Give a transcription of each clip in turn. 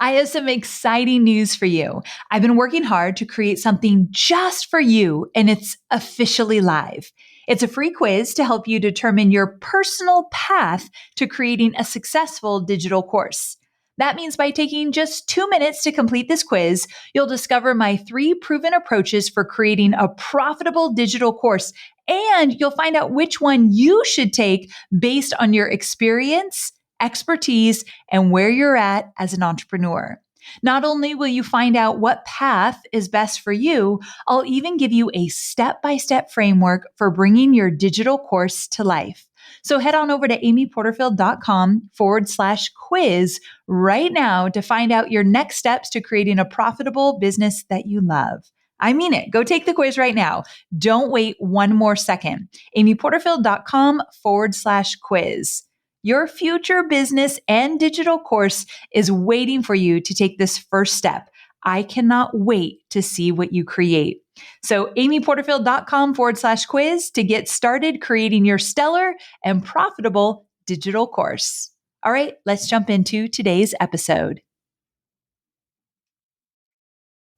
I have some exciting news for you. I've been working hard to create something just for you, and it's officially live. It's a free quiz to help you determine your personal path to creating a successful digital course. That means by taking just 2 minutes to complete this quiz, you'll discover my 3 proven approaches for creating a profitable digital course, and you'll find out which one you should take based on your experience, expertise, and where you're at as an entrepreneur. Not only will you find out what path is best for you, I'll even give you a step-by-step framework for bringing your digital course to life. So head on over to amyporterfield.com/quiz right now to find out your next steps to creating a profitable business that you love. I mean it. Go take the quiz right now. Don't wait one more second. amyporterfield.com/quiz. Your future business and digital course is waiting for you to take this first step. I cannot wait to see what you create. So amyporterfield.com/quiz to get started creating your stellar and profitable digital course. All right, let's jump into today's episode.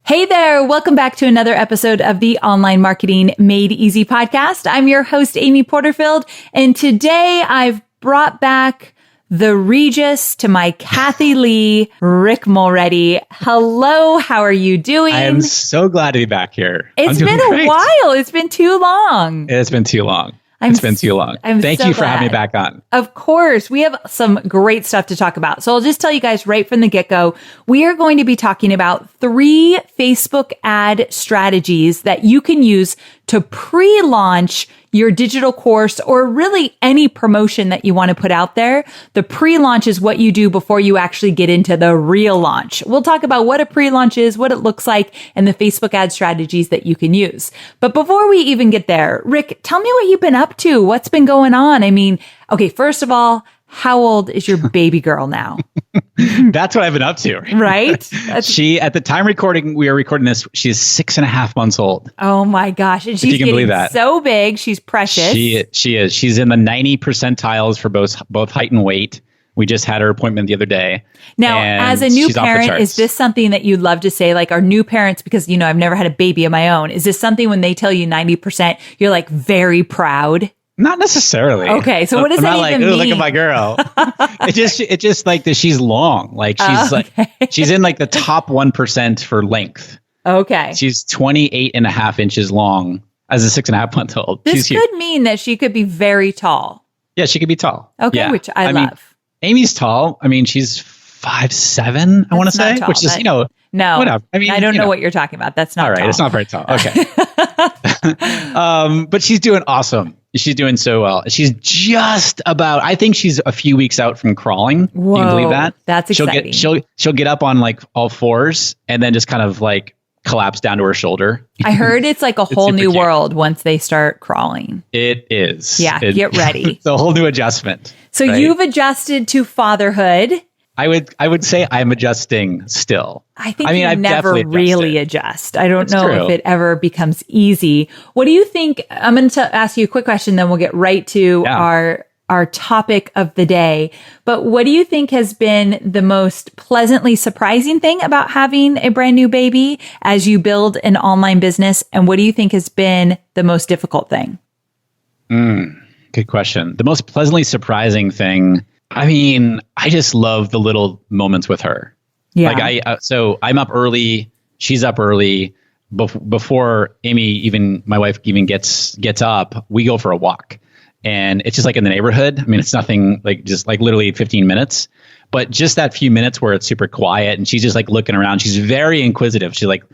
Hey there, welcome back to another episode of the Online Marketing Made Easy podcast. I'm your host, Amy Porterfield, and today I've brought back the Regis to my Kathy Lee, Rick Mulready. Hello, how are you doing? I am so glad to be back here. It's been a while. It's been too long. It's been too long. Thank you for having me back on. Of course. We have some great stuff to talk about. So I'll just tell you guys right from the get-go, we are going to be talking about 3 Facebook ad strategies that you can use to pre-launch your digital course or really any promotion that you want to put out there. The pre-launch is what you do before you actually get into the real launch. We'll talk about what a pre-launch is, what it looks like, and the Facebook ad strategies that you can use. But before we even get there, Rick, tell me what you've been up to. What's been going on? I mean, okay, first of all, how old is your baby girl now? That's what I've been up to. Right? She, at the time we are recording this, she's 6.5 months old. Oh my gosh. And she's getting so big. She's precious. She is. She's in the 90 percentiles for both height and weight. We just had her appointment the other day. Now, as a new parent, is this something that you'd love to say? Like, our new parents, because, you know, I've never had a baby of my own. Is this something when they tell you 90%, you're like very proud? Not necessarily. Okay, so what does that even mean? Look at my girl. It just like that. She's long. Like she's in like the top 1% for length. Okay. She's 28.5 inches long as a 6.5 month old. This could mean that she could be very tall. Yeah, she could be tall. Okay, yeah. Which I love. Mean, Amy's tall. I mean, she's 5'7", I want to say, which is, no, whatever. I mean, I don't know what you're talking about. That's not all right. Tall. It's not very tall. Okay. But she's doing awesome. She's doing so well. She's just about, I think she's a few weeks out from crawling. Whoa, you can believe that? That's exciting. She'll get up on like all fours and then just kind of like collapse down to her shoulder. I heard it's like a whole new world once they start crawling. It is. Yeah, get ready. It's a whole new adjustment. So you've adjusted to fatherhood. I would say I'm adjusting still. I think you never really adjust. I don't know if it ever becomes easy. What do you think? I'm going to ask you a quick question, then we'll get right to our topic of the day. But what do you think has been the most pleasantly surprising thing about having a brand new baby as you build an online business? And what do you think has been the most difficult thing? Good question. The most pleasantly surprising thing, I mean, I just love the little moments with her. Yeah. Like so I'm up early. She's up early. Before my wife even gets up, we go for a walk, and it's just like in the neighborhood. I mean, it's nothing like just like literally 15 minutes, but just that few minutes where it's super quiet and she's just like looking around. She's very inquisitive. She's like,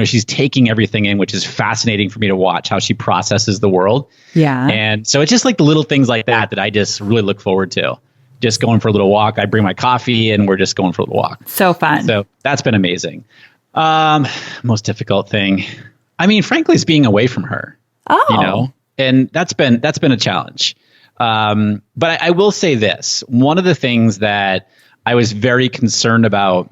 she's taking everything in, which is fascinating for me to watch how she processes the world. Yeah. And so it's just like the little things like that I just really look forward to. Just going for a little walk. I bring my coffee and we're just going for a little walk. So fun. So that's been amazing. Most difficult thing, I mean, frankly, is being away from her. Oh. And that's been a challenge. But I will say this. One of the things that I was very concerned about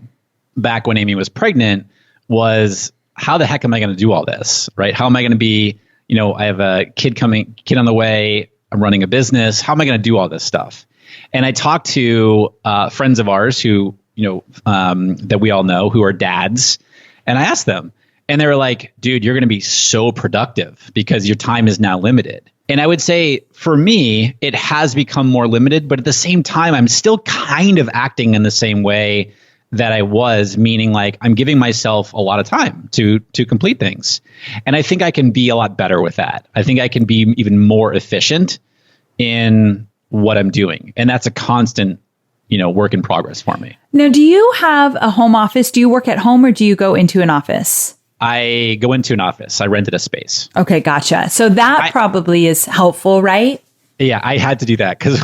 back when Amy was pregnant was, how the heck am I going to do all this? Right? How am I going to be, I have a kid on the way. I'm running a business. How am I going to do all this stuff? And I talked to friends of ours who, that we all know who are dads. And I asked them, and they were like, dude, you're going to be so productive because your time is now limited. And I would say for me, it has become more limited, but at the same time, I'm still kind of acting in the same way that I was, meaning like I'm giving myself a lot of time to complete things. And I think I can be a lot better with that. I think I can be even more efficient in what I'm doing. And that's a constant, work in progress for me. Now, do you have a home office? Do you work at home or do you go into an office? I go into an office. I rented a space. Okay, gotcha. So that probably is helpful, right? Yeah, I had to do that because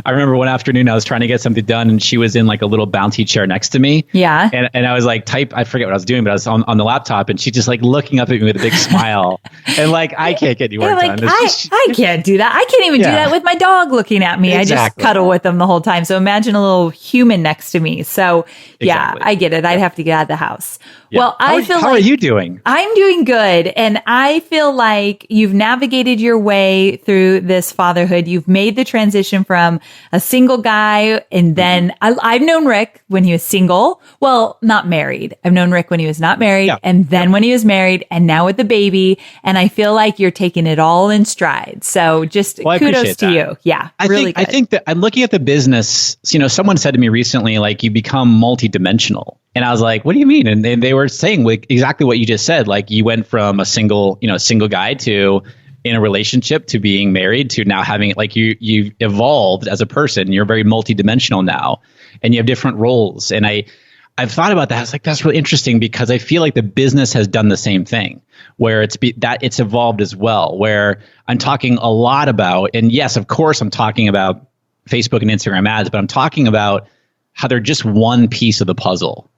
I remember one afternoon I was trying to get something done and she was in like a little bouncy chair next to me. Yeah. And I was like, I forget what I was doing, but I was on the laptop and she's just like looking up at me with a big smile. And like, I can't get any work done. I can't do that. I can't even do that with my dog looking at me. Exactly. I just cuddle with them the whole time. So imagine a little human next to me. So yeah, I get it. I'd have to get out of the house. Yeah. Well, how are you doing? I'm doing good. And I feel like you've navigated your way through this fatherhood. You've made the transition from a single guy. And then I've known Rick when he was single. Well, not married. I've known Rick when he was not married. Yeah. And then when he was married and now with the baby. And I feel like you're taking it all in stride. So just kudos to you. Yeah. I think that I'm looking at the business. Someone said to me recently, like you become multidimensional. And I was like, what do you mean? And they were saying like exactly what you just said. Like you went from a single guy to in a relationship to being married to now having like you've evolved as a person. You're very multidimensional now and you have different roles. And I've thought about that. I was like, that's really interesting because I feel like the business has done the same thing where it's evolved as well, where I'm talking a lot about, and yes, of course, I'm talking about Facebook and Instagram ads, but I'm talking about how they're just one piece of the puzzle.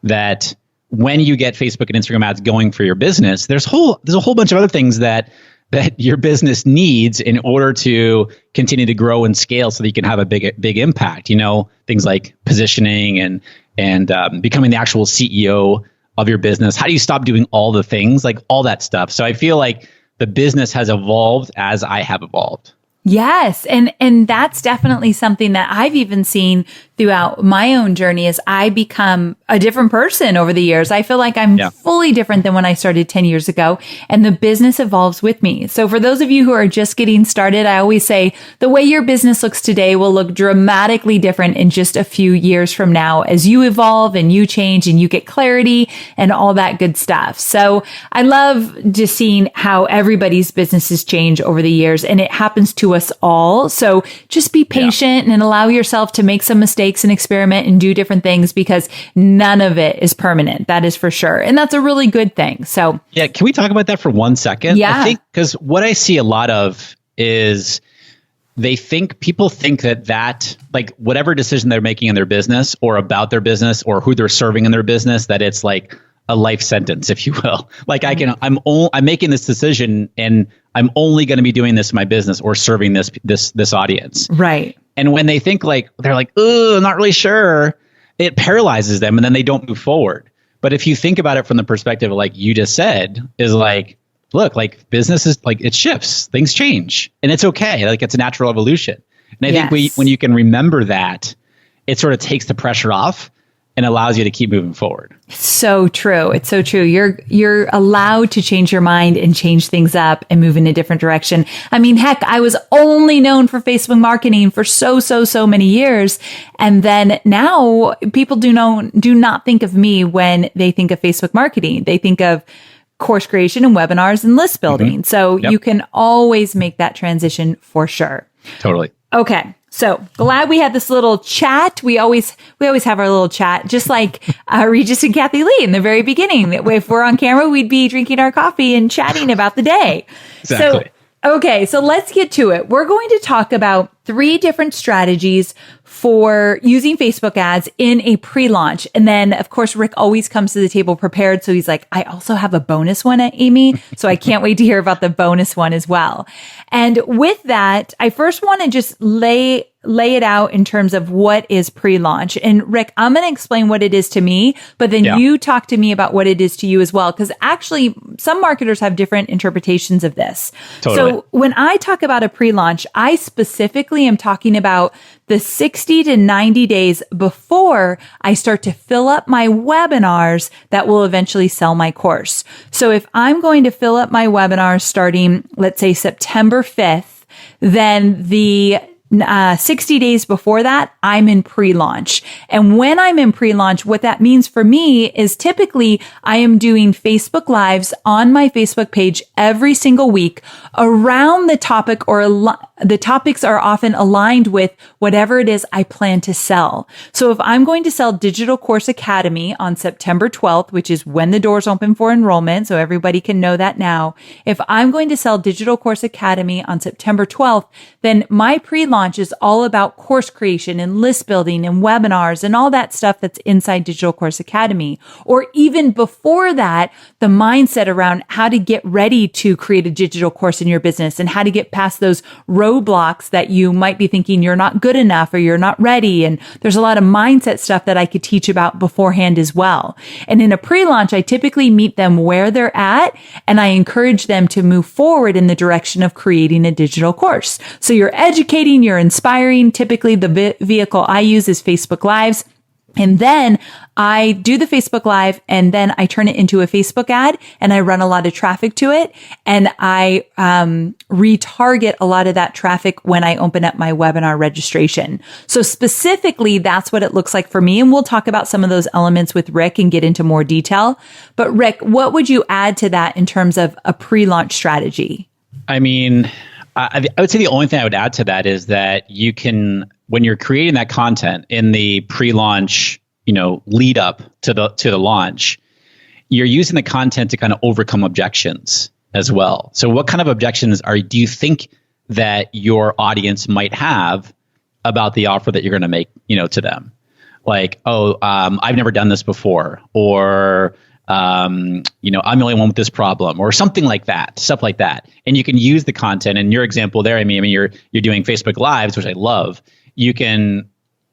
That when you get Facebook and Instagram ads going for your business, there's a whole bunch of other things that your business needs in order to continue to grow and scale so that you can have a big impact. Things like positioning and becoming the actual CEO of your business. How do you stop doing all the things, like all that stuff? So I feel like the business has evolved as I have evolved. Yes. And that's definitely something that I've even seen throughout my own journey as I become a different person over the years. I feel like I'm fully different than when I started 10 years ago, and the business evolves with me. So for those of you who are just getting started, I always say the way your business looks today will look dramatically different in just a few years from now as you evolve and you change and you get clarity and all that good stuff. So I love just seeing how everybody's businesses change over the years, and it happens to us all. So just be patient and allow yourself to make some mistakes and experiment and do different things because none of it is permanent. That is for sure. And that's a really good thing. So yeah, can we talk about that for 1 second? Yeah. I think because what I see a lot of is people think that like whatever decision they're making in their business or about their business or who they're serving in their business, that it's like a life sentence, if you will. Like I'm making this decision and I'm only going to be doing this in my business or serving this audience. Right. And when they think like, they're like, oh, I'm not really sure, it paralyzes them and then they don't move forward. But if you think about it from the perspective of like you just said, is like, look, like business is like, it shifts, things change and it's okay. Like it's a natural evolution. And I think when you can remember that, it sort of takes the pressure off and allows you to keep moving forward. It's so true. It's so true. You're allowed to change your mind and change things up and move in a different direction. I mean, heck, I was only known for Facebook marketing for so many years. And then now people do not think of me when they think of Facebook marketing. They think of course creation and webinars and list building. So you can always make that transition for sure. Totally. Okay. So glad we had this little chat. We always have our little chat, just like Regis and Kathy Lee in the very beginning. If we're on camera, we'd be drinking our coffee and chatting about the day. Exactly. So let's get to it. We're going to talk about 3 different strategies for using Facebook ads in a pre-launch. And then, of course, Rick always comes to the table prepared. So he's like, I also have a bonus one, Amy. So I can't wait to hear about the bonus one as well. And with that, I first want to just lay lay it out in terms of what is pre-launch. And Rick, I'm going to explain what it is to me, but then you talk to me about what it is to you as well. Because actually, some marketers have different interpretations of this. Totally. So when I talk about a pre-launch, I specifically am talking about the 60 to 90 days before I start to fill up my webinars that will eventually sell my course. So if I'm going to fill up my webinars starting, let's say September 5th, then the 60 days before that, I'm in pre-launch. And when I'm in pre-launch, what that means for me is typically I am doing Facebook Lives on my Facebook page every single week around the topic, or the topics are often aligned with whatever it is I plan to sell. So if I'm going to sell Digital Course Academy on September 12th, which is when the doors open for enrollment, so everybody can know that now. If I'm going to sell Digital Course Academy on September 12th, then my pre-launch is all about course creation and list building and webinars and all that stuff that's inside Digital Course Academy. Or even before that, the mindset around how to get ready to create a digital course in your business and how to get past those roadblocks that you might be thinking you're not good enough or you're not ready. And there's a lot of mindset stuff that I could teach about beforehand as well. And in a pre-launch, I typically meet them where they're at, and I encourage them to move forward in the direction of creating a digital course. So you're educating, you're inspiring. Typically, the vehicle I use is Facebook Lives. And then I do the Facebook Live, and then I turn it into a Facebook ad, and I run a lot of traffic to it. And I retarget a lot of that traffic when I open up my webinar registration. So specifically, that's what it looks like for me. And we'll talk about some of those elements with Rick and get into more detail. But Rick, what would you add to that in terms of a pre-launch strategy? I mean, I would say the only thing I would add to that is that you can, when you're creating that content in the pre-launch, lead up to the launch, you're using the content to kind of overcome objections as well. So what kind of objections do you think that your audience might have about the offer that you're going to make, to them? Like, I've never done this before, or I'm the only one with this problem, or something like that, stuff like that. And you can use the content. In your example there, I mean, you're doing Facebook Lives, which I love. You can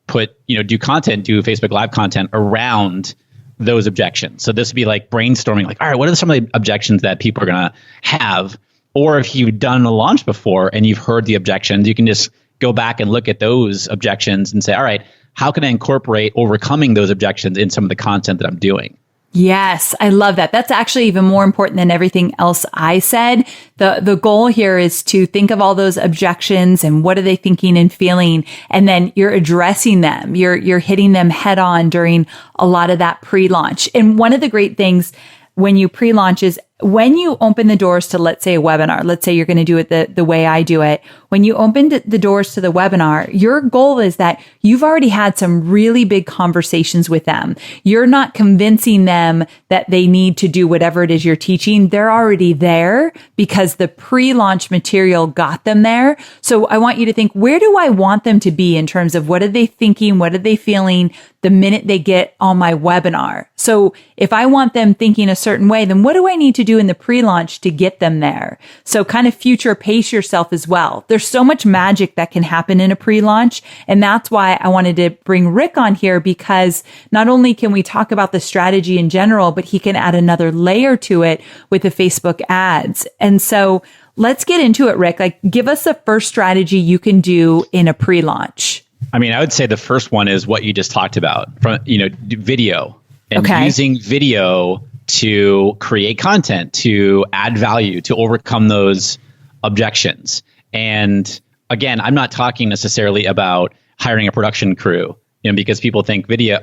do Facebook Live content around those objections. So this would be like brainstorming, like, all right, what are some of the objections that people are going to have? Or if you've done a launch before and you've heard the objections, you can just go back and look at those objections and say, all right, how can I incorporate overcoming those objections in some of the content that I'm doing? Yes, I love that. That's actually even more important than everything else I said. The goal here is to think of all those objections and what are they thinking and feeling, and then you're addressing them. You're hitting them head on during a lot of that pre-launch. And one of the great things when you pre-launch is when you open the doors to, let's say, a webinar, let's say you're going to do it the way I do it. When you open the doors to the webinar, your goal is that you've already had some really big conversations with them. You're not convincing them that they need to do whatever it is you're teaching. They're already there because the pre-launch material got them there. So I want you to think, where do I want them to be in terms of what are they thinking? What are they feeling the minute they get on my webinar? So if I want them thinking a certain way, then what do I need to do in the pre-launch to get them there? So kind of future pace yourself as well. There's so much magic that can happen in a pre-launch. And that's why I wanted to bring Rick on here, because not only can we talk about the strategy in general, but he can add another layer to it with the Facebook ads. And so let's get into it, Rick. Like, give us the first strategy you can do in a pre-launch. I mean, I would say the first one is what you just talked about, from video, and using video to create content, to add value, to overcome those objections. And again, I'm not talking necessarily about hiring a production crew, because people think video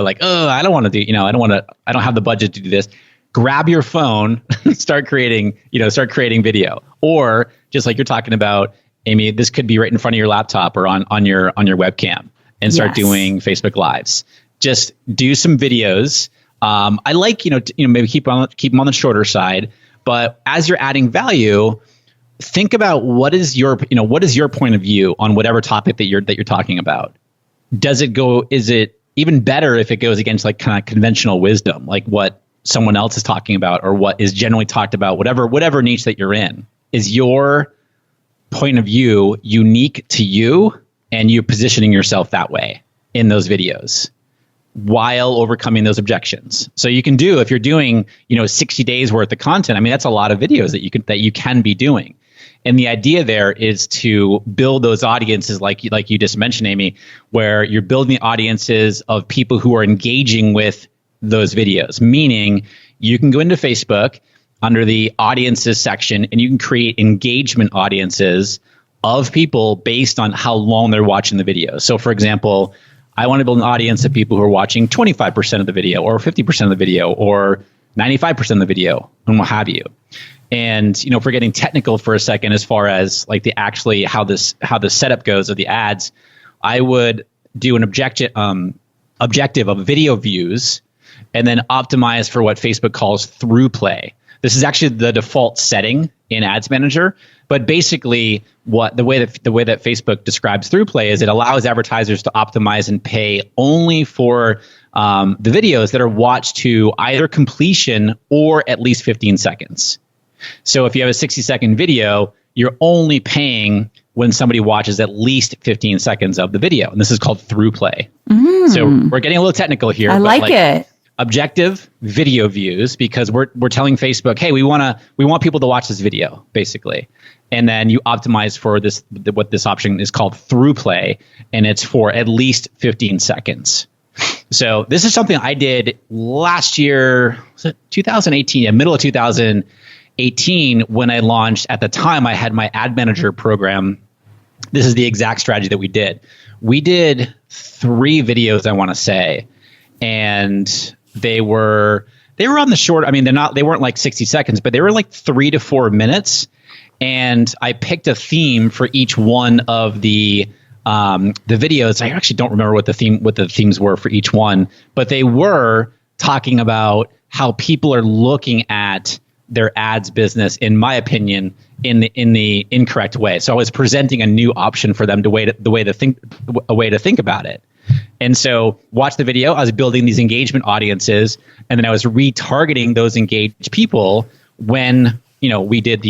like, oh, I don't want to do, I don't have the budget to do this. Grab your phone, start creating video. Or just like you're talking about, Amy, this could be right in front of your laptop or on your webcam, and start doing Facebook Lives. Just do some videos. I like, maybe keep them on the shorter side, but as you're adding value, think about what is your point of view on whatever topic that you're talking about. Is it even better if it goes against like kind of conventional wisdom, like what someone else is talking about or what is generally talked about, whatever niche that you're in? Is your point of view unique to you, and you're positioning yourself that way in those videos while overcoming those objections. So you can do, if you're doing, 60 days worth of content, I mean, that's a lot of videos that you can be doing. And the idea there is to build those audiences like you just mentioned, Amy, where you're building audiences of people who are engaging with those videos. Meaning you can go into Facebook under the audiences section and you can create engagement audiences of people based on how long they're watching the video. So for example, I want to build an audience of people who are watching 25% of the video or 50% of the video or 95% of the video and what have you. And, if we're getting technical for a second, as far as like how the setup goes of the ads, I would do an objective of video views and then optimize for what Facebook calls through play. This is actually the default setting in Ads Manager, but basically the way that Facebook describes through play is it allows advertisers to optimize and pay only for the videos that are watched to either completion or at least 15 seconds. So if you have a 60-second video, you're only paying when somebody watches at least 15 seconds of the video. And this is called through play. So we're getting a little technical here. I like it. Objective video views, because we're telling Facebook, hey, we want people to watch this video, basically. And then you optimize for what this option is called through play, and it's for at least 15 seconds. So this is something I did last year, was it 2018, middle of 2018, when I launched. At the time, I had my ad manager program. This is the exact strategy that we did. We did 3 videos, I want to say, and they were on the short. I mean, they weren't like 60 seconds, but they were like 3 to 4 minutes. And I picked a theme for each one of the videos. I actually don't remember what the themes were for each one, but they were talking about how people are looking at their ads business, in my opinion, in the incorrect way. So I was presenting a new option for them a way to think about it. And so watch the video. I was building these engagement audiences, and then I was retargeting those engaged people when we did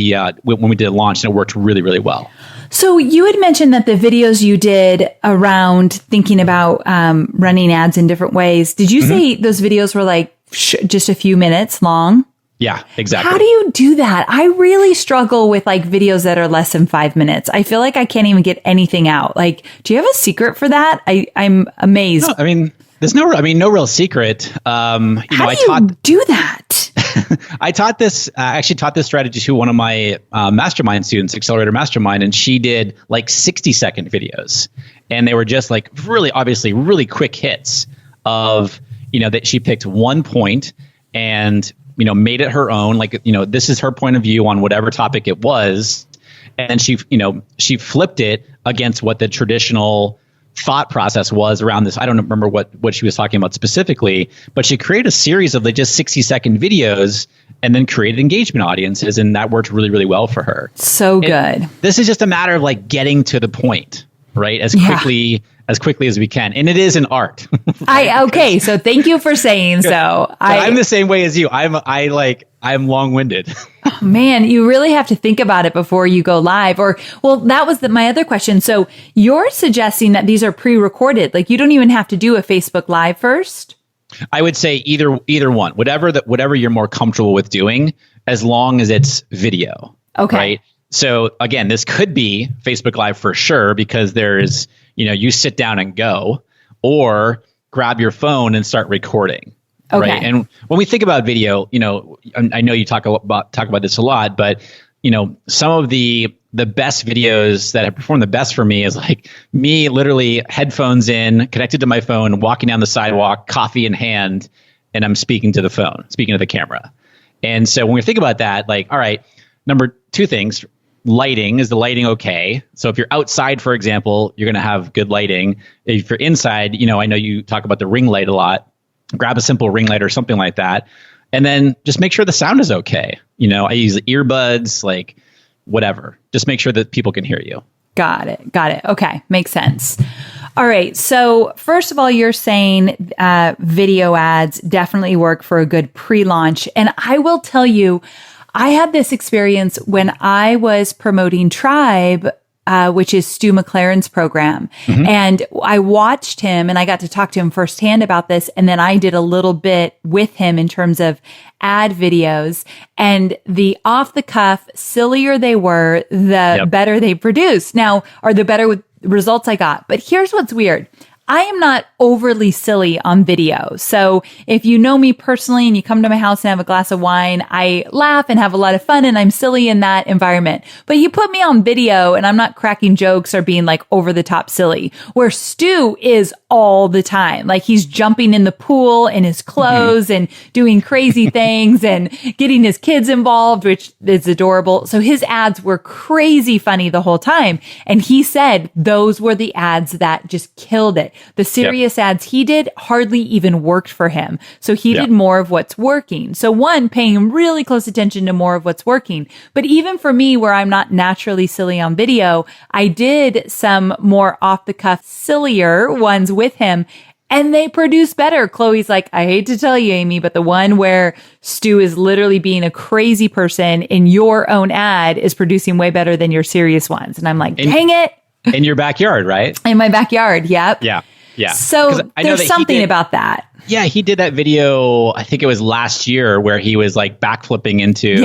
when we did launch, and it worked really, really well. So you had mentioned that the videos you did around thinking about running ads in different ways. Did you say those videos were like just a few minutes long? Yeah, exactly. How do you do that? I really struggle with like videos that are less than 5 minutes. I feel like I can't even get anything out. Like, do you have a secret for that? I'm amazed. No, I mean, there's no real secret. How do you do that? I taught this strategy to one of my mastermind students, Accelerator Mastermind, and she did like 60-second videos. And they were just like obviously really quick hits of, that she picked one point and made it her own, like, this is her point of view on whatever topic it was. And she flipped it against what the traditional thought process was around this. I don't remember what she was talking about specifically, but she created a series of just 60-second videos and then created engagement audiences. And that worked really, really well for her. So good. This is just a matter of like getting to the point, right? As quickly as we can. And it is an art. Right? So thank you for saying so. I'm the same way as you. I'm long-winded. Oh, man, you really have to think about it before you go live. That was my other question. So you're suggesting that these are pre-recorded. Like you don't even have to do a Facebook Live first? I would say either one, whatever you're more comfortable with doing, as long as it's video. Okay. Right. So again, this could be Facebook Live for sure, because there's, you sit down and go, or grab your phone and start recording. Okay. Right. And when we think about video, I know you talk about this a lot, but some of the best videos that have performed the best for me is like me literally headphones in, connected to my phone, walking down the sidewalk, coffee in hand, and I'm speaking to the camera. And so when we think about that, like, all right, number 2 things. Lighting, is the lighting okay? So if you're outside, for example, you're going to have good lighting. If you're inside, I know you talk about the ring light a lot. Grab a simple ring light or something like that. And then just make sure the sound is okay. I use earbuds, like whatever. Just make sure that people can hear you. Got it. Okay. Makes sense. All right. So first of all, you're saying video ads definitely work for a good pre-launch. And I will tell you, I had this experience when I was promoting Tribe which is Stu McLaren's program. And I watched him and I got to talk to him firsthand about this. And then I did a little bit with him in terms of ad videos, and the off the cuff, sillier they were, the better they produced now, or the better results I got. But here's what's weird. I am not overly silly on video. So if you know me personally and you come to my house and have a glass of wine, I laugh and have a lot of fun and I'm silly in that environment. But you put me on video and I'm not cracking jokes or being like over the top silly, where Stu is all the time. Like he's jumping in the pool in his clothes and doing crazy things and getting his kids involved, which is adorable. So his ads were crazy funny the whole time. And he said those were the ads that just killed it. The serious ads he did hardly even worked for him. So he did more of what's working. So one, paying really close attention to more of what's working. But even for me, where I'm not naturally silly on video, I did some more off the cuff, sillier ones with him. And they produce better. Chloe's like, I hate to tell you, Amy, but the one where Stu is literally being a crazy person in your own ad is producing way better than your serious ones. And I'm like, dang it. In your backyard, right? In my backyard. Yep. Yeah. So there's something about that. Yeah. He did that video. I think it was last year where he was like backflipping into,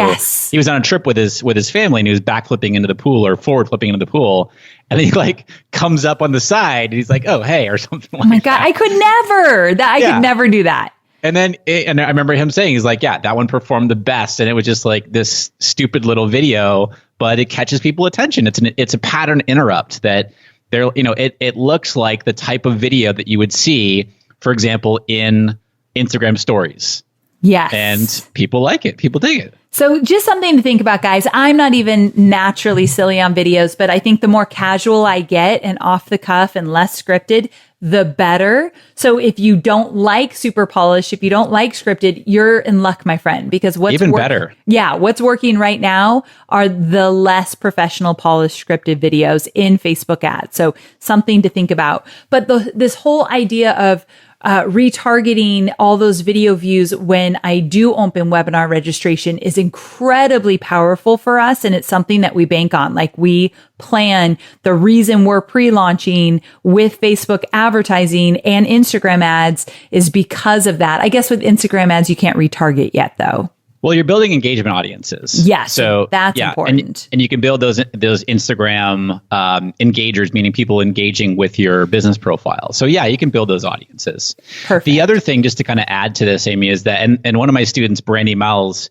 he was on a trip with his family and he was backflipping into the pool or forward flipping into the pool. And then he like comes up on the side and he's like, oh, hey, or something like that. Oh my God. I could never do that. And then, and I remember him saying, he's like, yeah, that one performed the best. And it was just like this stupid little video, but it catches people's attention. It's a pattern interrupt that there, it looks like the type of video that you would see, for example, in Instagram stories. Yes. And people like it. People dig it. So just something to think about, guys. I'm not even naturally silly on videos, but I think the more casual I get and off the cuff and less scripted, the better. So if you don't like super polished, if you don't like scripted, you're in luck, my friend, because what's even better. Yeah. What's working right now are the less professional polished scripted videos in Facebook ads. So something to think about. But this whole idea of retargeting all those video views when I do open webinar registration is incredibly powerful for us. And it's something that we bank on. Like we plan, the reason we're pre-launching with Facebook advertising and Instagram ads is because of that. I guess with Instagram ads, you can't retarget yet though. Well, you're building engagement audiences. Yes, so that's important. And you can build those Instagram engagers, meaning people engaging with your business profile. So yeah, you can build those audiences. Perfect. The other thing, just to kind of add to this, Amy, is that, and one of my students, Brandy Miles,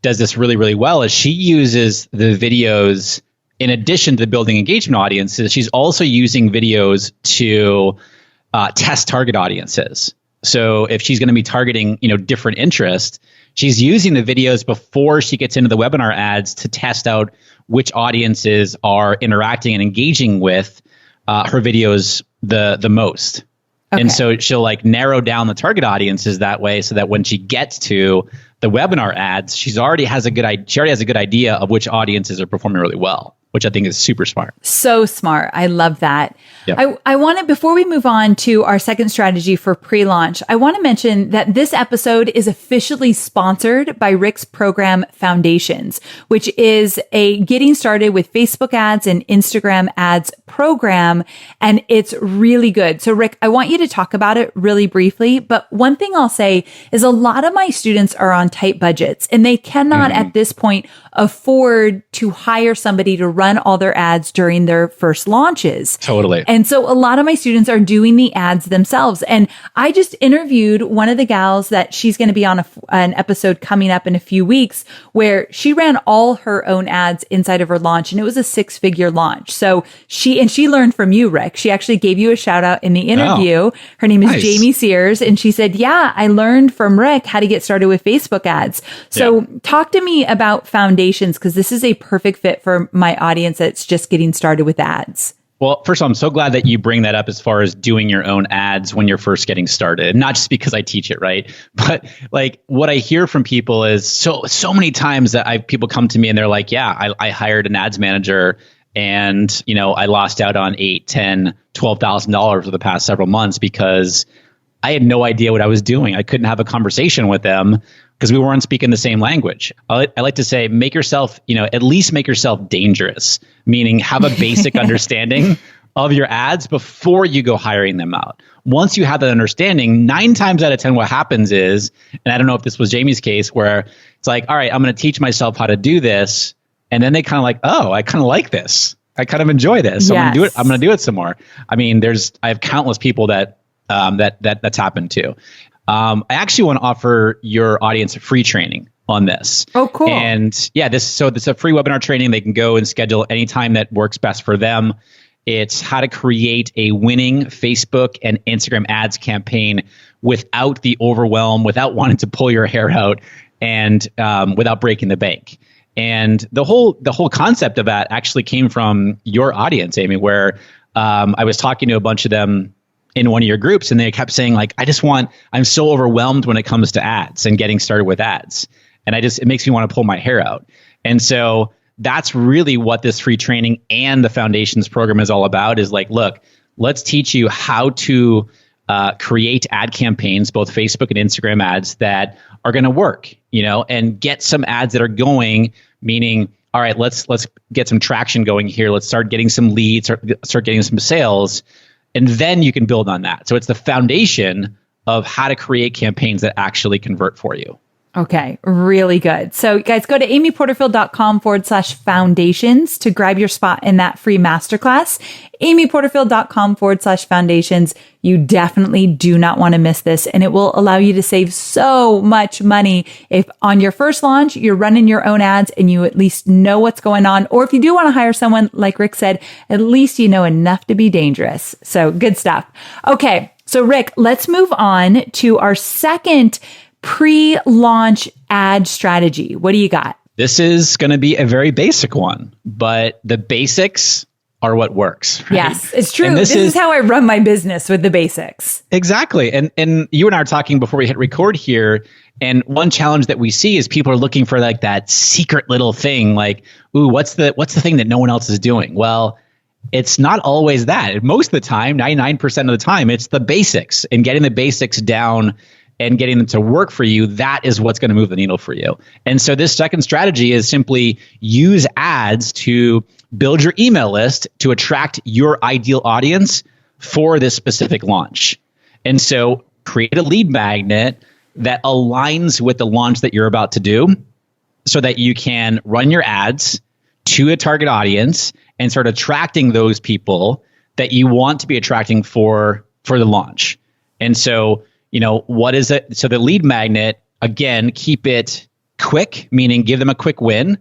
does this really, really well, is she uses the videos in addition to building engagement audiences. She's also using videos to test target audiences. So if she's going to be targeting, different interests, she's using the videos before she gets into the webinar ads to test out which audiences are interacting and engaging with her videos the most. Okay. And so she'll like narrow down the target audiences that way, so that when she gets to the webinar ads, she already has a good idea of which audiences are performing really well, which I think is super smart. So smart. I love that. Yep. I want to, before we move on to our second strategy for pre-launch, I want to mention that this episode is officially sponsored by Rick's program Foundations, which is a getting started with Facebook ads and Instagram ads program. And it's really good. So Rick, I want you to talk about it really briefly. But one thing I'll say is a lot of my students are on tight budgets and they cannot at this point afford to hire somebody to run all their ads during their first launches. Totally. And so a lot of my students are doing the ads themselves. And I just interviewed one of the gals that she's going to be on an episode coming up in a few weeks, where she ran all her own ads inside of her launch. And it was a 6-figure launch. So she learned from you, Rick. She actually gave you a shout out in the interview. Oh, her name is Jamie Sears. And she said, yeah, I learned from Rick how to get started with Facebook ads. So talk to me about Foundations, because this is a perfect fit for my audience that's just getting started with ads. Well, first of all, I'm so glad that you bring that up as far as doing your own ads when you're first getting started. Not just because I teach it, right? But like what I hear from people is so many times that people come to me and they're like, yeah, I hired an ads manager and, I lost out on $8,000, $10,000, $12,000 for the past several months because I had no idea what I was doing. I couldn't have a conversation with them because we weren't speaking the same language. I like to say, make yourself, at least make yourself dangerous, meaning have a basic understanding of your ads before you go hiring them out. Once you have that understanding, 9 times out of 10, what happens is, and I don't know if this was Jamie's case, where it's like, all right, I'm going to teach myself how to do this. And then they kind of like, oh, I kind of like this. I kind of enjoy this. So I'm going to do it some more. I mean, I have countless people that's happened to. I actually want to offer your audience a free training on this. Oh, cool. And yeah, this is a free webinar training. They can go and schedule anytime that works best for them. It's how to create a winning Facebook and Instagram ads campaign without the overwhelm, without wanting to pull your hair out, and without breaking the bank. And the whole concept of that actually came from your audience, Amy, where I was talking to a bunch of them in one of your groups, and they kept saying, like, I'm so overwhelmed when it comes to ads and getting started with ads. And it makes me want to pull my hair out. And so that's really what this free training and the Foundations program is all about, is like, look, let's teach you how to create ad campaigns, both Facebook and Instagram ads that are going to work, and get some ads that are going, meaning, all right, let's get some traction going here. Let's start getting some leads, start getting some sales, and then you can build on that. So it's the foundation of how to create campaigns that actually convert for you. Okay, really good. So guys, go to amyporterfield.com/foundations to grab your spot in that free masterclass. amyporterfield.com/foundations. You definitely do not want to miss this, and it will allow you to save so much money if on your first launch, you're running your own ads and you at least know what's going on. Or if you do want to hire someone, like Rick said, at least you know enough to be dangerous. So good stuff. Okay, so Rick, let's move on to our second pre-launch ad strategy. What do you got? This is going to be a very basic one, but the basics are what works. Right? Yes, it's true. This is how I run my business, with the basics. Exactly. And you and I are talking before we hit record here. And one challenge that we see is people are looking for like that secret little thing, like, ooh, what's the thing that no one else is doing? Well, it's not always that. Most of the time, 99% of the time, it's the basics, and getting the basics down and getting them to work for you. That is what's going to move the needle for you. And so this second strategy is simply use ads to build your email list to attract your ideal audience for this specific launch. And so create a lead magnet that aligns with the launch that you're about to do, so that you can run your ads to a target audience and start attracting those people that you want to be attracting for the launch. And so, what is it? So the lead magnet, again, keep it quick, meaning give them a quick win,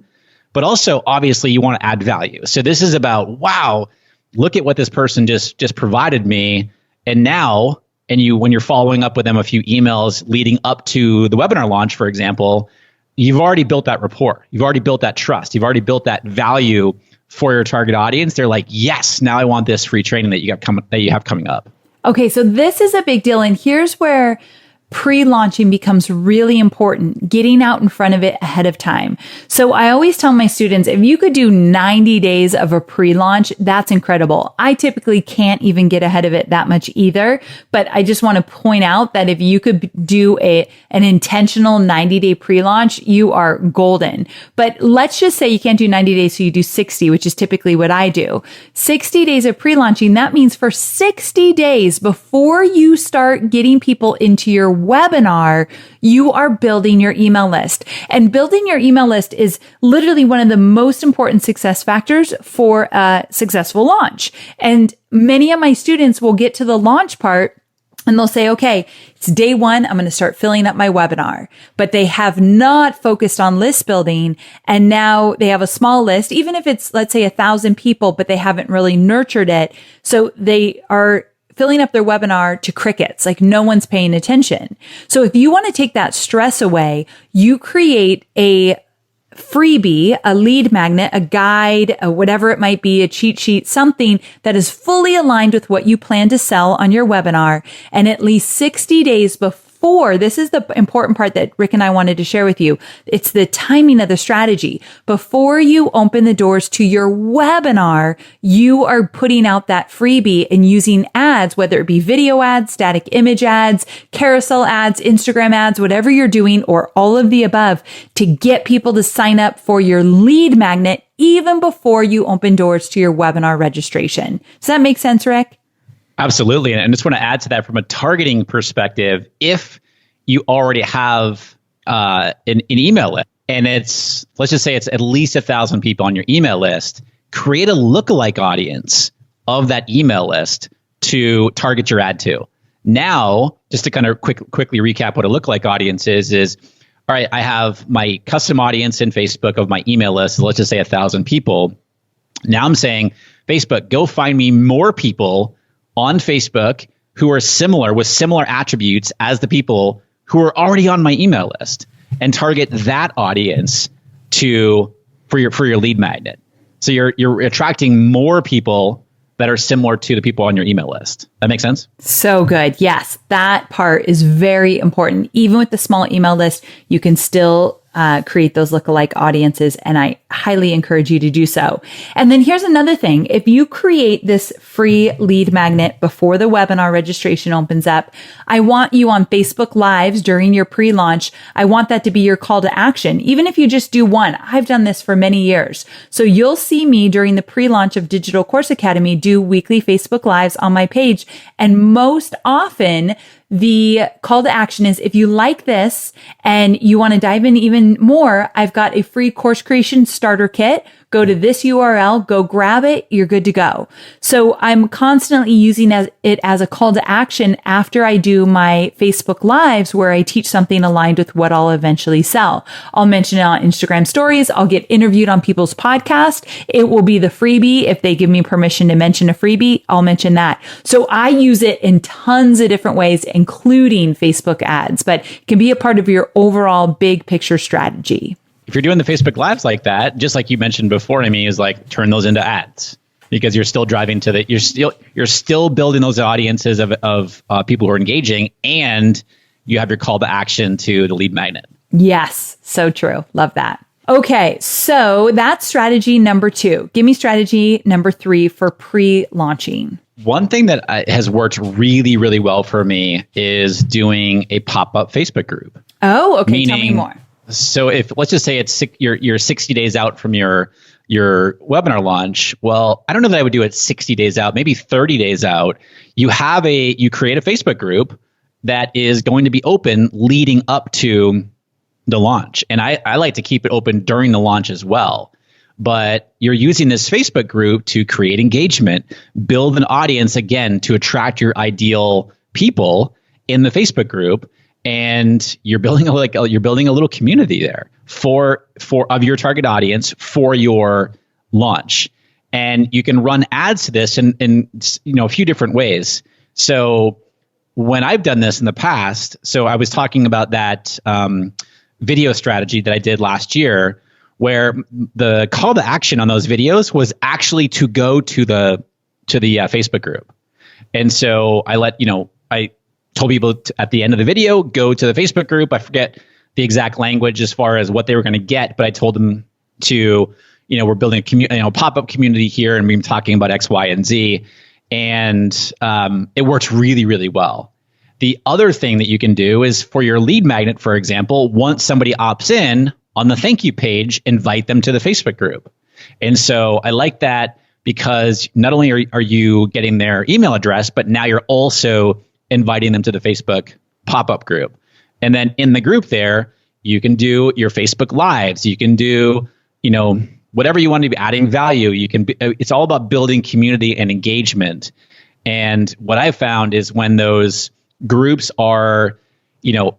but also obviously you want to add value. So this is about, wow, look at what this person just provided me. And now, when you're following up with them a few emails leading up to the webinar launch, for example, you've already built that rapport. You've already built that trust. You've already built that value for your target audience. They're like, yes, now I want this free training that you have coming up. Okay, so this is a big deal. And here's where pre-launching becomes really important, getting out in front of it ahead of time. So I always tell my students, if you could do 90 days of a pre-launch, that's incredible. I typically can't even get ahead of it that much either, but I just want to point out that if you could do an intentional 90-day pre-launch, you are golden. But let's just say you can't do 90 days, so you do 60, which is typically what I do. 60 days of pre-launching, that means for 60 days before you start getting people into your webinar, you are building your email list. And building your email list is literally one of the most important success factors for a successful launch. And many of my students will get to the launch part and they'll say, okay, it's day one, I'm going to start filling up my webinar. But they have not focused on list building. And now they have a small list, even if it's, let's say, 1,000 people, but they haven't really nurtured it. So they are filling up their webinar to crickets, like no one's paying attention. So if you want to take that stress away, you create a freebie, a lead magnet, a guide, whatever it might be, a cheat sheet, something that is fully aligned with what you plan to sell on your webinar. And at least 60 days before this is the important part that Rick and I wanted to share with you. It's the timing of the strategy. Before you open the doors to your webinar, you are putting out that freebie and using ads, whether it be video ads, static image ads, carousel ads, Instagram ads, whatever you're doing, or all of the above, to get people to sign up for your lead magnet even before you open doors to your webinar registration. Does that make sense, Rick? Absolutely. And I just want to add to that from a targeting perspective. If you already have an email list, and let's just say it's at least 1,000 people on your email list, create a lookalike audience of that email list to target your ad to. Now, just to kind of quickly recap what a lookalike audience is, all right, I have my custom audience in Facebook of my email list, let's just say 1,000 people. Now I'm saying, Facebook, go find me more people on Facebook who are similar with similar attributes as the people who are already on my email list, and target that audience for your lead magnet. So you're attracting more people that are similar to the people on your email list. That makes sense? So good. Yes, that part is very important. Even with the small email list, you can still create those lookalike audiences, and I highly encourage you to do so. And then here's another thing. If you create this free lead magnet before the webinar registration opens up, I want you on Facebook Lives during your pre-launch. I want that to be your call to action. Even if you just do one, I've done this for many years. So you'll see me during the pre-launch of Digital Course Academy do weekly Facebook Lives on my page. And most often, the call to action is, if you like this and you want to dive in even more, I've got a free course creation starter kit. Go to this URL, go grab it, you're good to go. So I'm constantly using it as a call to action after I do my Facebook Lives, where I teach something aligned with what I'll eventually sell. I'll mention it on Instagram stories. I'll get interviewed on people's podcasts. It will be the freebie. If they give me permission to mention a freebie, I'll mention that. So I use it in tons of different ways, including Facebook ads, but it can be a part of your overall big picture strategy. If you're doing the Facebook Lives like that, just like you mentioned before, is like turn those into ads, because you're still driving to you're still building those audiences of people who are engaging, and you have your call to action to the lead magnet. Yes, so true. Love that. Okay, so that's strategy number 2. Give me strategy number 3 for pre-launching. One thing that has worked really, really well for me is doing a pop-up Facebook group. Oh, okay. Tell me more. So if, let's just say you're 60 days out from your webinar launch. Well, I don't know that I would do it 60 days out, maybe 30 days out. You create a Facebook group that is going to be open leading up to the launch. And I like to keep it open during the launch as well. But you're using this Facebook group to create engagement, build an audience, again, to attract your ideal people in the Facebook group. And you're building a little community there for of your target audience for your launch. And you can run ads to this in a few different ways. So when I've done this in the past, so I was talking about that video strategy that I did last year, where the call to action on those videos was actually to go to the Facebook group. And so I told people at the end of the video, go to the Facebook group. I forget the exact language as far as what they were going to get, but I told them to, we're building a pop-up community here, and we're talking about X, Y, and Z. And it works really, really well. The other thing that you can do is, for your lead magnet, for example, once somebody opts in on the thank you page, invite them to the Facebook group. And so I like that, because not only are you getting their email address, but now you're also inviting them to the Facebook pop-up group. And then in the group there, you can do your Facebook Lives. You can do, whatever you want to be adding value. It's all about building community and engagement. And what I've found is, when those groups are,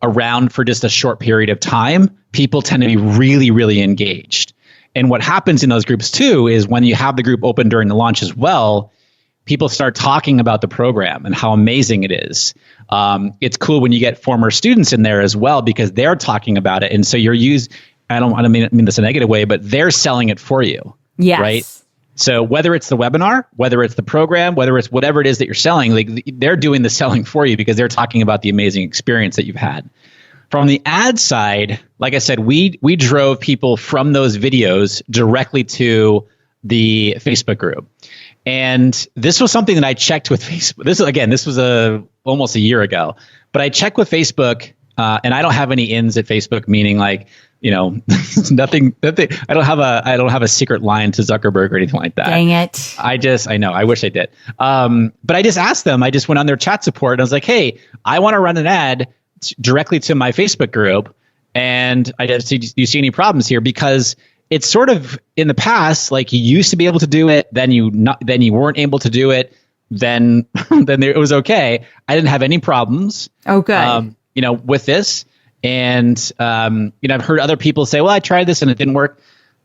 around for just a short period of time, people tend to be really, really engaged. And what happens in those groups too is, when you have the group open during the launch as well, people start talking about the program and how amazing it is. It's cool when you get former students in there as well, because they're talking about it. And so I don't mean this in a negative way, but they're selling it for you. Yes. Right? So whether it's the webinar, whether it's the program, whether it's whatever it is that you're selling, like they're doing the selling for you because they're talking about the amazing experience that you've had. From the ad side, like I said, we drove people from those videos directly to the Facebook group. And this was something that I checked with Facebook. This was almost a year ago, but I checked with Facebook, and I don't have any ins at Facebook, meaning like, nothing. I don't have a secret line to Zuckerberg or anything like that. Dang it. I know. I wish I did. But I just asked them. I just went on their chat support and I was like, hey, I want to run an ad directly to my Facebook group. And I just, do you see any problems here? Because it's sort of in the past, like you used to be able to do it, then you weren't able to do it, then it was okay. I didn't have any problems. Oh, good. With this. And, I've heard other people say, well, I tried this and it didn't work.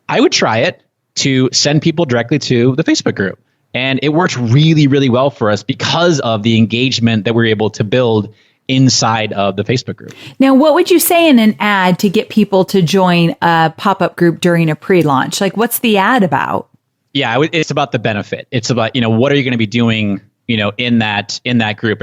I would try it to send people directly to the Facebook group. And it worked really, really well for us because of the engagement that we were able to build inside of the Facebook group. Now, what would you say in an ad to get people to join a pop-up group during a pre-launch? Like, what's the ad about? Yeah, it's about the benefit. It's about, what are you going to be doing, in that group?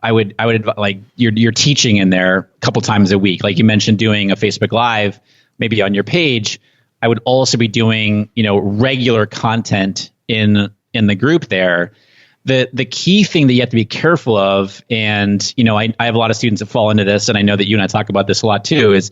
I would like you're teaching in there a couple times a week. Like you mentioned, doing a Facebook Live, maybe on your page. I would also be doing, regular content in the group there. The key thing that you have to be careful of, and I have a lot of students that fall into this, and I know that you and I talk about this a lot too, is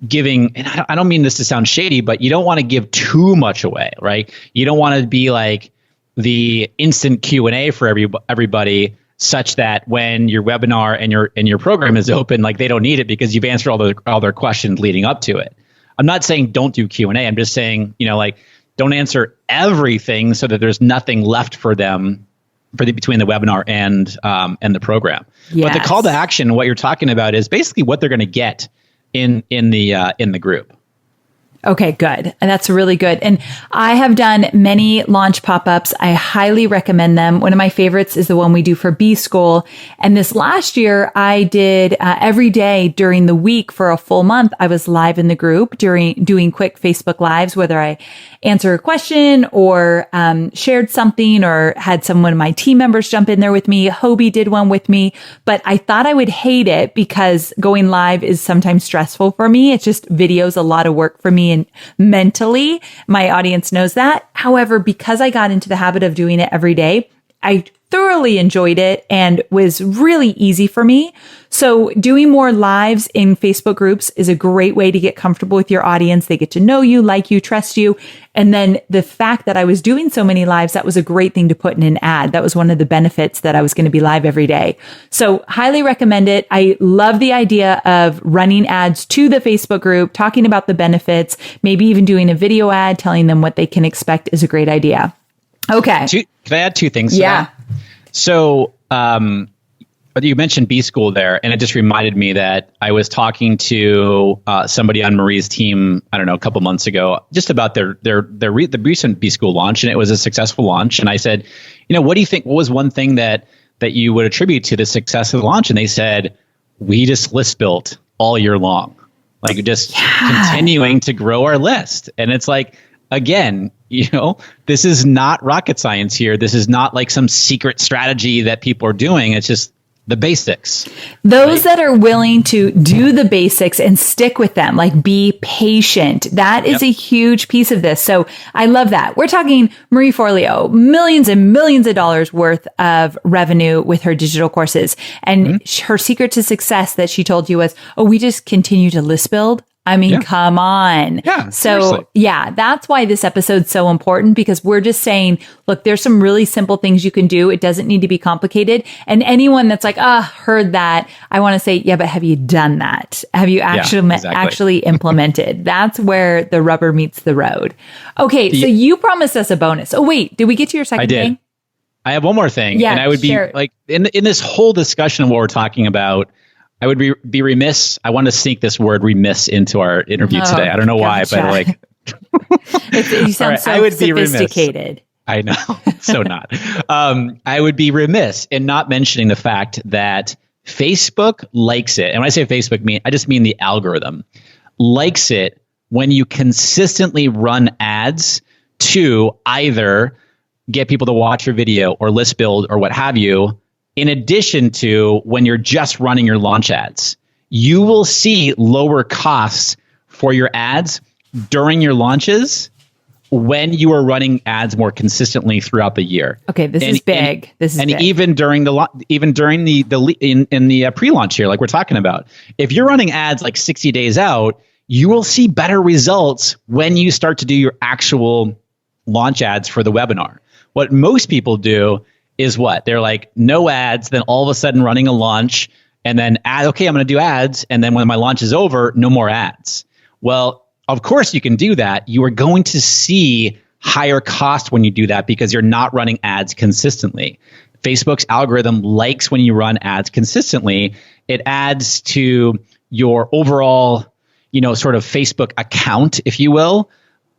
giving, and I don't mean this to sound shady, but you don't want to give too much away, right? You don't want to be like the instant Q&A for everybody, such that when your webinar and your program is open, like they don't need it because you've answered all their questions leading up to it. I'm not saying don't do Q&A. I'm just saying, don't answer everything so that there's nothing left for them between the webinar and the program. Yes. But the call to action, what you're talking about, is basically what they're going to get in the group. Okay, good. And that's really good. And I have done many launch pop-ups. I highly recommend them. One of my favorites is the one we do for B School. And this last year, I did every day during the week for a full month. I was live in the group doing quick Facebook Lives, whether I answer a question or shared something or had someone of my team members jump in there with me. Hobie did one with me, but I thought I would hate it because going live is sometimes stressful for me. It's just video's a lot of work for me. And mentally, my audience knows that. However, because I got into the habit of doing it every day, I thoroughly enjoyed it and was really easy for me. So doing more lives in Facebook groups is a great way to get comfortable with your audience. They get to know you, like you, trust you. And then the fact that I was doing so many lives, that was a great thing to put in an ad. That was one of the benefits, that I was going to be live every day. So highly recommend it. I love the idea of running ads to the Facebook group, talking about the benefits, maybe even doing a video ad, telling them what they can expect is a great idea. Okay. Can I add two things to that? So you mentioned B School there, and it just reminded me that I was talking to somebody on Marie's team, I don't know, a couple months ago, just about the recent B School launch, and it was a successful launch. And I said, what do you think? What was one thing that you would attribute to the success of the launch? And they said, we just list built all year long, like just continuing to grow our list. And it's like, again, this is not rocket science here. This is not like some secret strategy that people are doing. It's just the basics. Those that are willing to do the basics and stick with them, like be patient. That is a huge piece of this. So I love that. We're talking Marie Forleo, millions and millions of dollars worth of revenue with her digital courses. And her secret to success that she told you was, we just continue to list build. I mean, come on. Yeah. So seriously. That's why this episode's so important, because we're just saying, look, there's some really simple things you can do. It doesn't need to be complicated. And anyone that's like, heard that, I want to say, but have you done that? Have you actually implemented? That's where the rubber meets the road. Okay. So you promised us a bonus. Oh, wait, did we get to your second thing? I have one more thing. Yeah, and I would be like, in this whole discussion of what we're talking about, I would be remiss. I want to sneak this word remiss into our interview today. I don't know why, but like, you sound so sophisticated. I know. So not. I would be remiss in not mentioning the fact that Facebook likes it. And when I say Facebook, I just mean the algorithm likes it when you consistently run ads to either get people to watch your video or list build or what have you, in addition to when you're just running your launch ads. You will see lower costs for your ads during your launches when you are running ads more consistently throughout the year. Okay, this is big. Even during the pre-launch year, like we're talking about, if you're running ads like 60 days out, you will see better results when you start to do your actual launch ads for the webinar. What most people do is what? They're like, no ads, then all of a sudden running a launch, and then okay, I'm going to do ads, and then when my launch is over, no more ads. Well, of course you can do that. You are going to see higher cost when you do that because you're not running ads consistently. Facebook's algorithm likes when you run ads consistently. It adds to your overall, sort of Facebook account, if you will.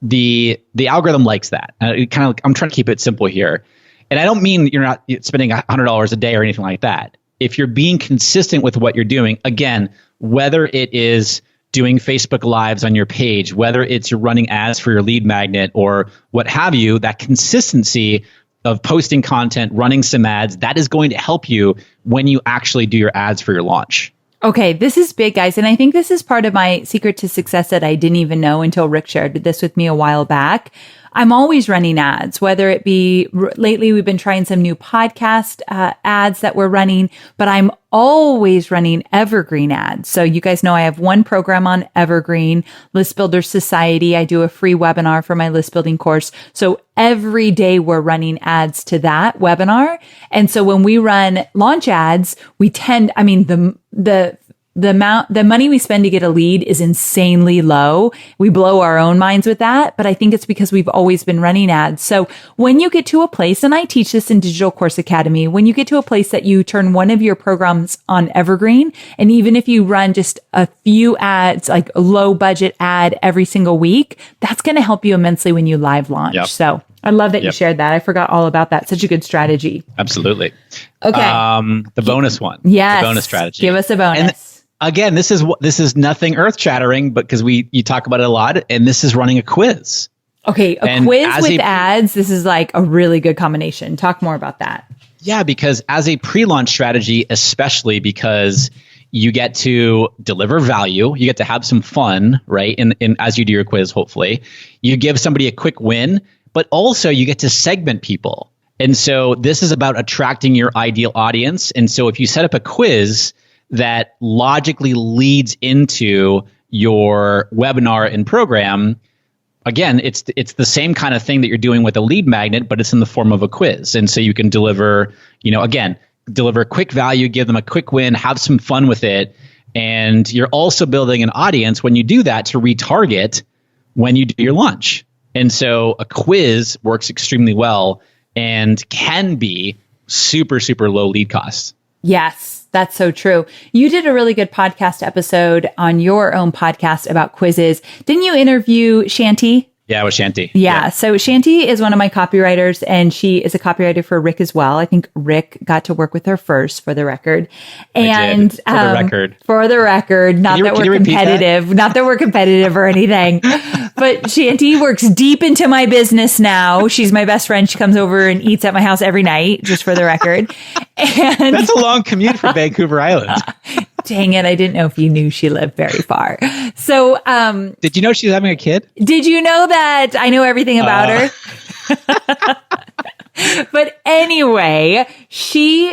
The algorithm likes that. I'm trying to keep it simple here. And I don't mean you're not spending $100 a day or anything like that. If you're being consistent with what you're doing, again, whether it is doing Facebook Lives on your page, whether it's you're running ads for your lead magnet or what have you, that consistency of posting content, running some ads, that is going to help you when you actually do your ads for your launch. Okay, this is big, guys. And I think this is part of my secret to success that I didn't even know until Rick shared this with me a while back. I'm always running ads, whether it be lately we've been trying some new podcast ads that we're running, but I'm always running evergreen ads. So you guys know I have one program on Evergreen, List Builder Society. I do a free webinar for my list building course. So every day we're running ads to that webinar. And so when we run launch ads, we tend, the money we spend to get a lead is insanely low. We blow our own minds with that, but I think it's because we've always been running ads. So when you get to a place, and I teach this in Digital Course Academy, when you get to a place that you turn one of your programs on Evergreen, and even if you run just a few ads, like a low budget ad every single week, that's going to help you immensely when you live launch. Yep. So I love that you shared that. I forgot all about that. Such a good strategy. Absolutely. Okay. The bonus one. Yes. The bonus strategy. Give us a bonus. Again, this is nothing earth-shattering, but because you talk about it a lot, and this is running a quiz. Okay, a quiz with ads. This is like a really good combination. Talk more about that. Yeah, because as a pre-launch strategy, especially because you get to deliver value, you get to have some fun, right? In as you do your quiz, hopefully, you give somebody a quick win, but also you get to segment people. And so this is about attracting your ideal audience. And so if you set up a quiz that logically leads into your webinar and program, again, it's the same kind of thing that you're doing with a lead magnet, but it's in the form of a quiz. And so you can deliver, deliver quick value, give them a quick win, have some fun with it. And you're also building an audience when you do that to retarget when you do your launch. And so a quiz works extremely well and can be super, super low lead costs. Yes. That's so true. You did a really good podcast episode on your own podcast about quizzes. Didn't you interview Shanti? Yeah, it was Shanti. Yeah. So Shanti is one of my copywriters, and she is a copywriter for Rick as well. I think Rick got to work with her first, for the record. And for the record. For the record, not that we're competitive, not that we're competitive or anything. But Shanti works deep into my business now. She's my best friend. She comes over and eats at my house every night, just for the record. And that's a long commute from Vancouver Island. Dang it. I didn't know if you knew she lived very far. So, did you know she was having a kid? Did you know that I know everything about her? But anyway, she's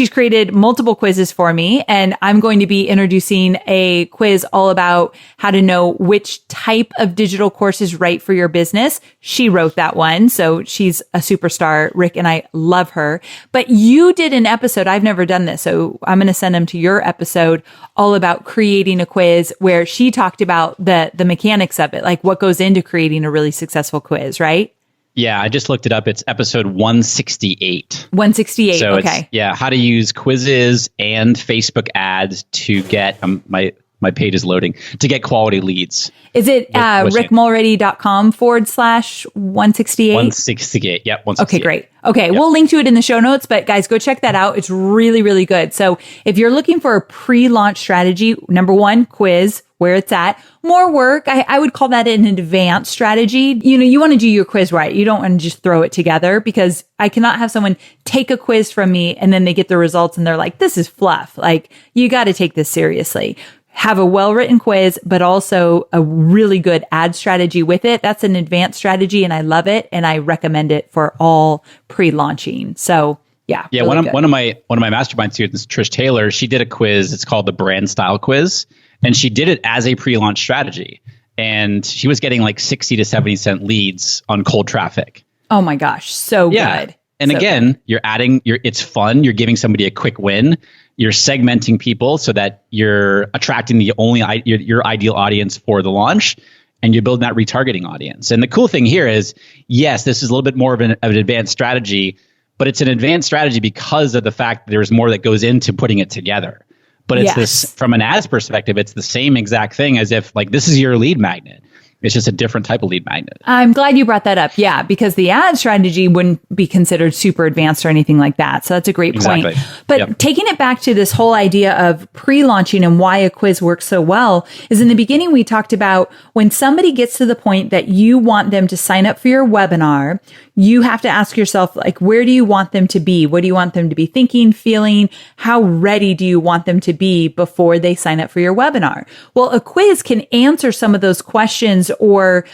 created multiple quizzes for me, and I'm going to be introducing a quiz all about how to know which type of digital course is right for your business. She wrote that one, so she's a superstar. Rick and I love her. But you did an episode. I've never done this, so I'm going to send them to your episode all about creating a quiz, where she talked about the mechanics of it, like what goes into creating a really successful quiz, right? Yeah, I just looked it up. It's episode 168. 168, so okay. How to use quizzes and Facebook ads to get my my page is loading to get quality leads. Is it rickmulready.com/168? 168. Yep. 168. Okay, great. Okay, yep. We'll link to it in the show notes, but guys, go check that out. It's really, really good. So if you're looking for a pre-launch strategy, number one, quiz, where it's at. More work. I would call that an advanced strategy. You want to do your quiz right. You don't want to just throw it together, because I cannot have someone take a quiz from me and then they get the results and they're like, this is fluff. Like, you got to take this seriously. Have a well-written quiz, but also a really good ad strategy with it. That's an advanced strategy and I love it. And I recommend it for all pre-launching. So yeah. Yeah. Really one of my mastermind students, Trish Taylor, she did a quiz. It's called the brand style quiz. And she did it as a pre-launch strategy. And she was getting like 60 to 70 cent leads on cold traffic. Oh my gosh. So good. And so again, good. It's fun. You're giving somebody a quick win. You're segmenting people so that you're attracting your ideal audience for the launch. And you're building that retargeting audience. And the cool thing here is, yes, this is a little bit more of an advanced strategy, but it's an advanced strategy because of the fact that there's more that goes into putting it together. But it's this, from an ads perspective, it's the same exact thing as if like this is your lead magnet. It's just a different type of lead magnet. I'm glad you brought that up. Yeah, because the ad strategy wouldn't be considered super advanced or anything like that. So that's a great point. But taking it back to this whole idea of pre-launching and why a quiz works so well is, in the beginning, we talked about when somebody gets to the point that you want them to sign up for your webinar, you have to ask yourself, like, where do you want them to be? What do you want them to be thinking, feeling? How ready do you want them to be before they sign up for your webinar? Well, a quiz can answer some of those questions or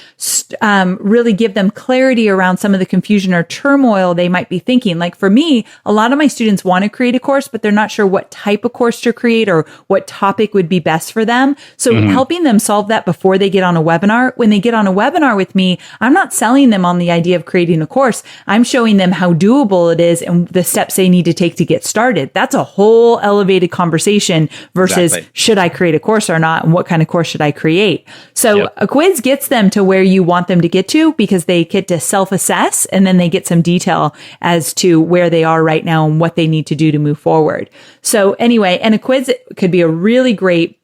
really give them clarity around some of the confusion or turmoil they might be thinking. Like for me, a lot of my students want to create a course, but they're not sure what type of course to create or what topic would be best for them. So helping them solve that before they get on a webinar. When they get on a webinar with me, I'm not selling them on the idea of creating a course. I'm showing them how doable it is and the steps they need to take to get started. That's a whole elevated conversation versus should I create a course or not? And what kind of course should I create? So a quiz gets them to where you want them to get to, because they get to self-assess and then they get some detail as to where they are right now and what they need to do to move forward. So anyway, and a quiz could be a really great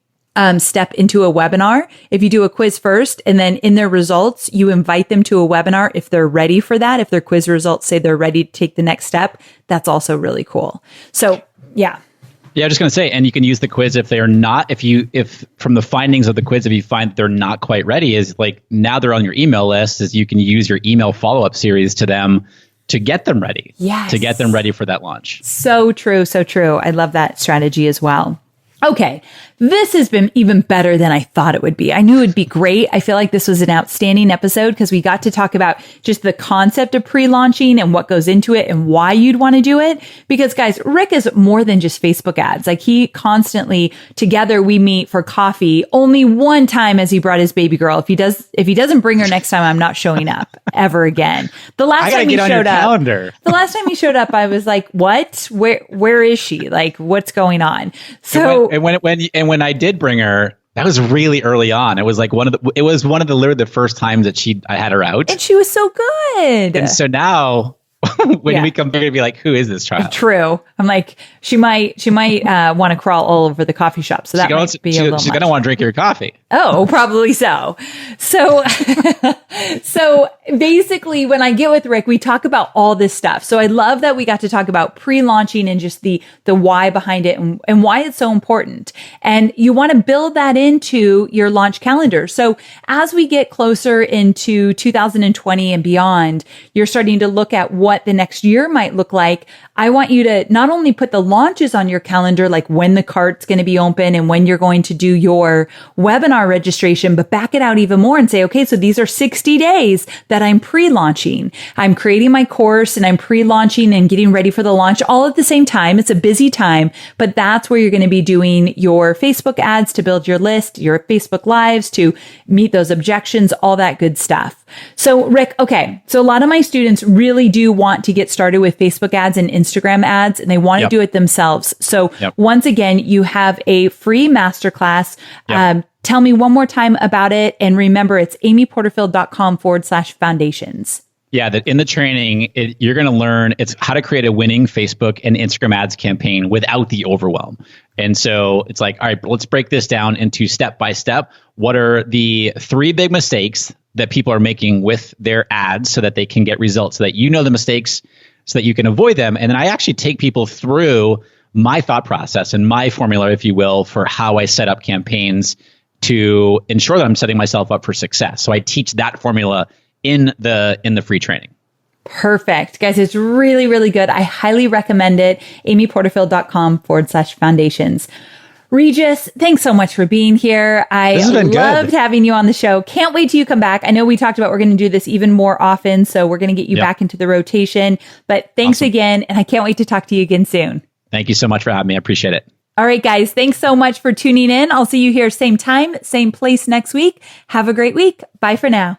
step into a webinar. If you do a quiz first and then in their results, you invite them to a webinar if they're ready for that. If their quiz results say they're ready to take the next step, that's also really cool. So yeah. Yeah, I'm just going to say, and you can use the quiz if they are not, if from the findings of the quiz, if you find that they're not quite ready, is like now they're on your email list, is you can use your email follow-up series to them to get them ready. Yes. To get them ready for that launch. So true. So true. I love that strategy as well. Okay, this has been even better than I thought it would be. I knew it would be great. I feel like this was an outstanding episode because we got to talk about just the concept of pre-launching and what goes into it and why you'd want to do it. Because guys, Rick is more than just Facebook ads. Like he constantly, together we meet for coffee. Only one time has he brought his baby girl. If he doesn't bring her next time, I'm not showing up ever again. The last time he showed up, I was like, what? Where is she? Like, what's going on? So. And when I did bring her, that was really early on. It was like literally the first time that I had her out, and she was so good. And so now, when we come back, to be like, who is this child? True. I'm like, she might want to crawl all over the coffee shop. So that might be a little much. She's gonna want to drink your coffee. Oh, probably so. So basically, when I get with Rick, we talk about all this stuff. So I love that we got to talk about pre-launching and just the why behind it and why it's so important. And you want to build that into your launch calendar. So as we get closer into 2020 and beyond, you're starting to look at what the next year might look like. I want you to not only put the launches on your calendar, like when the cart's going to be open and when you're going to do your webinar registration, but back it out even more and say, okay, so these are 60 days that I'm pre-launching. I'm creating my course and I'm pre-launching and getting ready for the launch all at the same time. It's a busy time, but that's where you're going to be doing your Facebook ads to build your list, your Facebook lives to meet those objections, all that good stuff. So Rick, okay. So a lot of my students really do want to get started with Facebook ads and Instagram ads, and they want to do it themselves. So once again, you have a free masterclass. Tell me one more time about it. And remember, it's amyporterfield.com/foundations. Yeah, that in the training, you're going to learn it's how to create a winning Facebook and Instagram ads campaign without the overwhelm. And so it's like, all right, let's break this down into step by step. What are the 3 big mistakes that people are making with their ads so that they can get results, so that you know the mistakes so that you can avoid them. And then I actually take people through my thought process and my formula, if you will, for how I set up campaigns to ensure that I'm setting myself up for success. So I teach that formula in the free training. Perfect. Guys, it's really, really good. I highly recommend it. amyporterfield.com/foundations. Regis, thanks so much for being here. I loved having you on the show. Can't wait till you come back. I know we talked about we're going to do this even more often, so we're going to get you back into the rotation. But thanks again, and I can't wait to talk to you again soon. Thank you so much for having me. I appreciate it. All right, guys, thanks so much for tuning in. I'll see you here same time, same place next week. Have a great week. Bye for now.